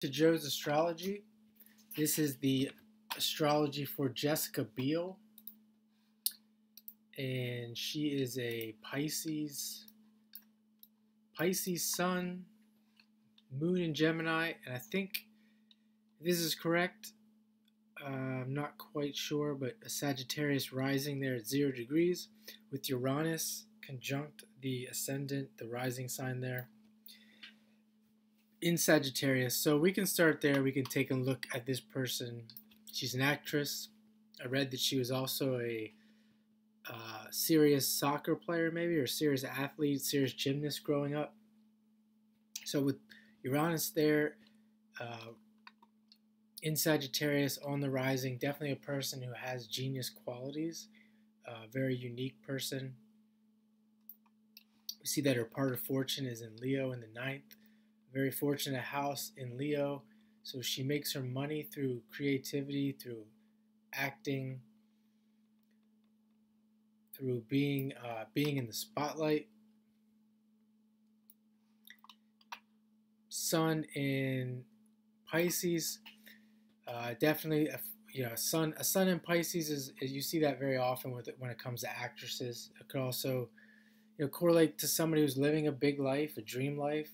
To Joe's Astrology. This is the astrology for Jessica Biel, and she is a Pisces Sun, Moon in Gemini, and I think this is correct. I'm not quite sure, but a Sagittarius rising there at 0 degrees with Uranus conjunct the ascendant, the rising sign there in Sagittarius. So we can start there. We can take a look at this person. She's an actress. I read that she was also a serious soccer player, maybe, or serious athlete, serious gymnast growing up. So with Uranus there in Sagittarius on the rising, definitely a person who has genius qualities, very unique person. We see that her part of fortune is in Leo in the 9th. Very fortunate house in Leo. So she makes her money through creativity, through acting, through being in the spotlight. Sun in Pisces, definitely a sun in Pisces is you see that very often when it comes to actresses. It could also correlate to somebody who's living a big life, a dream life,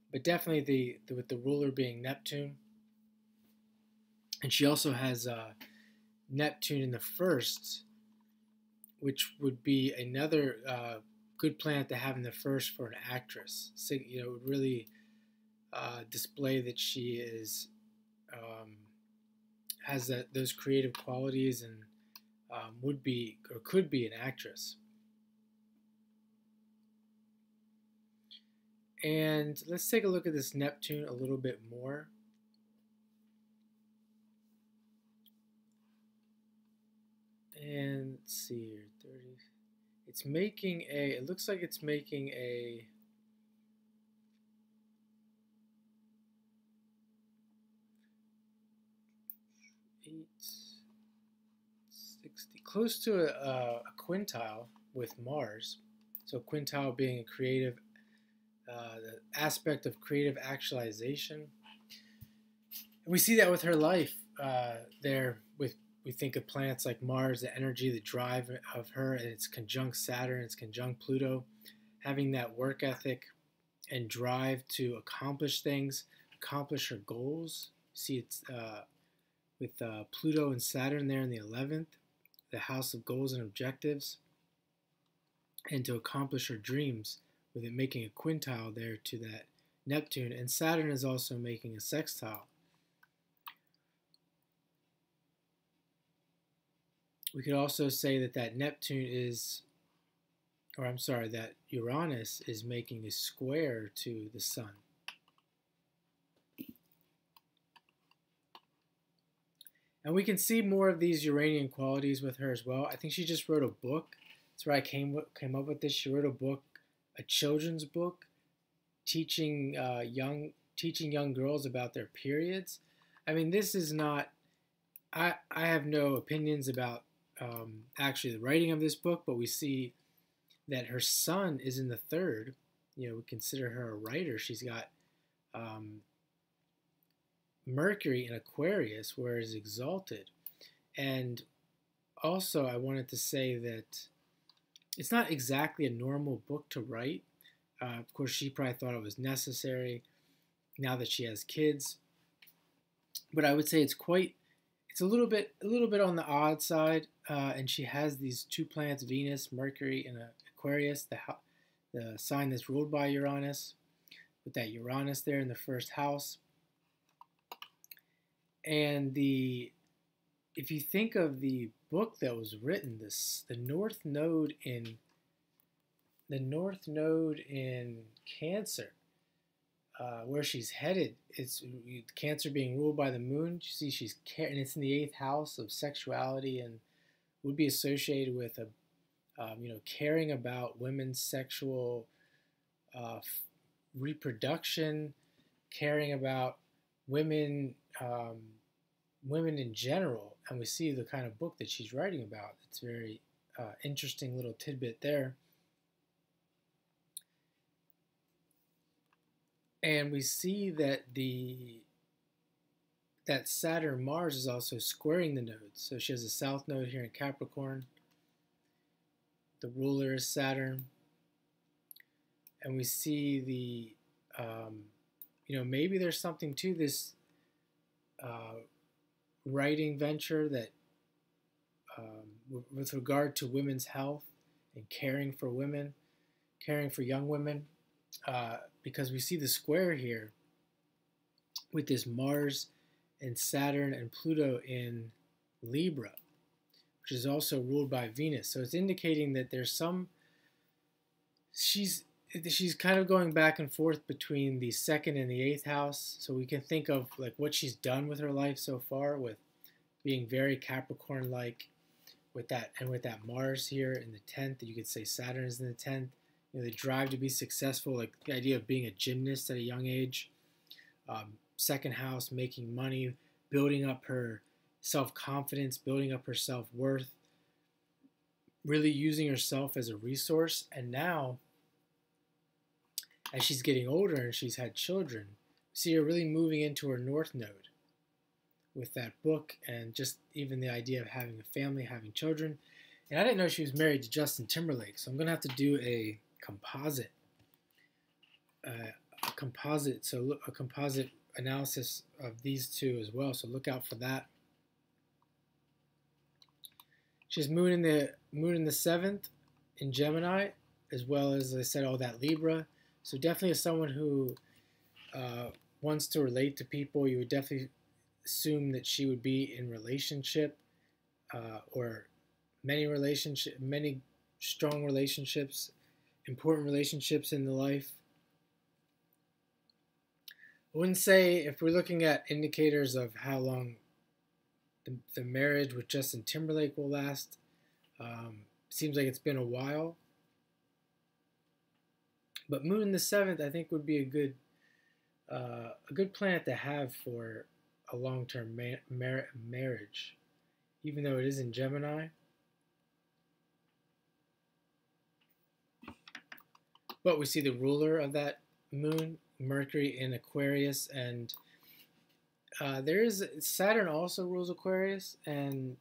but definitely with the ruler being Neptune, and she also has Neptune in the first, which would be another good planet to have in the first for an actress. So, it would really display that she is has those creative qualities and would be or could be an actress. And let's take a look at this Neptune a little bit more. And let's see here, 30. It's making it looks like it's making a close to a quintile with Mars. So quintile being a creative, the aspect of creative actualization. And we see that with her life there. We think of planets like Mars, the energy, the drive of her, and it's conjunct Saturn, it's conjunct Pluto, having that work ethic and drive to accomplish things, accomplish her goals. See, it's with Pluto and Saturn there in the 11th, the house of goals and objectives, and to accomplish her dreams with it making a quintile there to that Neptune. And Saturn is also making a sextile. We could also say that Neptune is, or I'm sorry, that Uranus is making a square to the Sun. And we can see more of these Uranian qualities with her as well. I think she just wrote a book. That's where I came up with this. She wrote a book, a children's book, teaching young girls about their periods. I mean, this is not. I have no opinions about actually the writing of this book, but we see that her Sun is in the 3rd. We consider her a writer. She's got Mercury in Aquarius, where it's exalted. And also, I wanted to say that it's not exactly a normal book to write. Of course, she probably thought it was necessary now that she has kids. But I would say it's a little bit on the odd side. And she has these 2 planets, Venus, Mercury, and Aquarius, the sign that's ruled by Uranus, with that Uranus there in the 1st house. And if you think of the book that was written, the North Node in Cancer, where she's headed, it's Cancer being ruled by the Moon. You see, and it's in the 8th house of sexuality, and would be associated with caring about women's sexual reproduction, caring about women in general. And we see the kind of book that she's writing about. It's very interesting little tidbit there. And we see that that Saturn-Mars is also squaring the nodes. So she has a south node here in Capricorn. The ruler is Saturn. And we see the, maybe there's something to this writing venture that, with regard to women's health and caring for women, caring for young women, because we see the square here with this Mars and Saturn and Pluto in Libra, which is also ruled by Venus. So it's indicating that there's she's kind of going back and forth between the 2nd and the 8th house. So we can think of like what she's done with her life so far, with being very Capricorn-like, with that Mars here in the 10th. You could say Saturn is in the 10th. The drive to be successful, like the idea of being a gymnast at a young age. 2nd house, making money, building up her self-confidence, building up her self-worth, really using herself as a resource. And now, as she's getting older and she's had children, see her really moving into her north node with that book, and just even the idea of having a family, having children. And I didn't know she was married to Justin Timberlake, so I'm going to have to do a composite analysis of these two as well, so look out for that. She has moon in the 7th in Gemini, as well as I said, all that Libra. So definitely as someone who wants to relate to people, you would definitely assume that she would be in relationship, or many strong relationships, important relationships in the life. I wouldn't say, if we're looking at indicators of how long the marriage with Justin Timberlake will last, seems like it's been a while. But moon in the 7th, I think, would be a good planet to have for a long-term marriage, even though it is in Gemini. But we see the ruler of that moon, Mercury, in Aquarius, and Saturn also rules Aquarius, and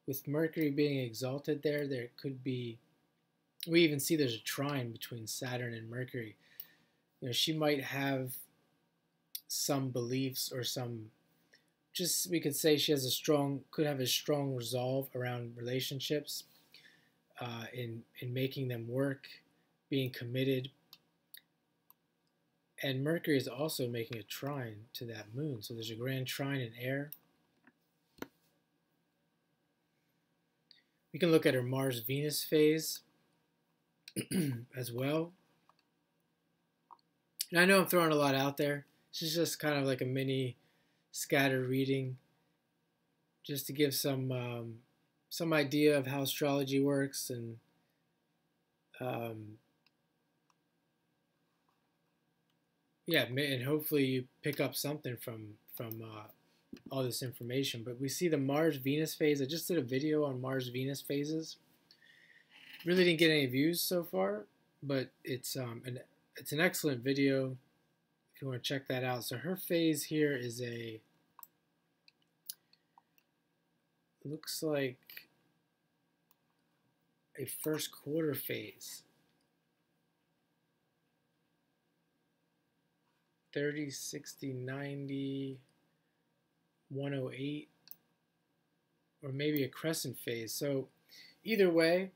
with Mercury being exalted there could be, we even see there's a trine between Saturn and Mercury. She might have some beliefs, or we could say she has could have a strong resolve around relationships, in making them work, being committed. And Mercury is also making a trine to that moon, so there's a grand trine in air. We can look at her Mars-Venus phase as well. And I know I'm throwing a lot out there. This is just kind of like a mini scattered reading, just to give some idea of how astrology works, and and hopefully you pick up something from all this information. But we see the Mars-Venus phase. I just did a video on Mars-Venus phases. Really didn't get any views so far, but it's an excellent video if you want to check that out. So her phase here is looks like a first quarter phase. 30, 60, 90, 108, or maybe a crescent phase. So either way,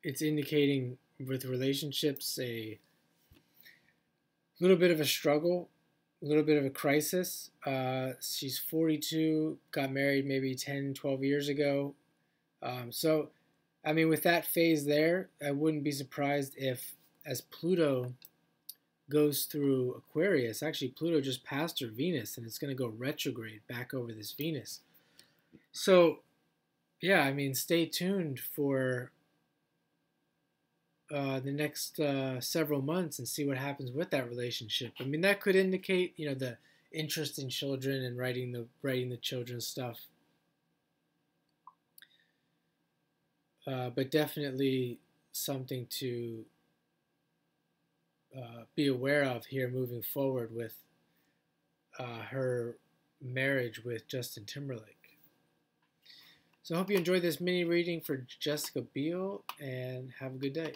it's indicating with relationships a little bit of a struggle, a little bit of a crisis. She's 42, got married maybe 10, 12 years ago. So, I mean, with that phase there, I wouldn't be surprised if, as Pluto goes through Aquarius, actually Pluto just passed her Venus, and it's going to go retrograde back over this Venus. So, yeah, I mean, stay tuned for the next several months and see what happens with that relationship. I mean, that could indicate, the interest in children and writing the children's stuff. But definitely something to be aware of here moving forward with her marriage with Justin Timberlake. So I hope you enjoyed this mini reading for Jessica Biel, and have a good day.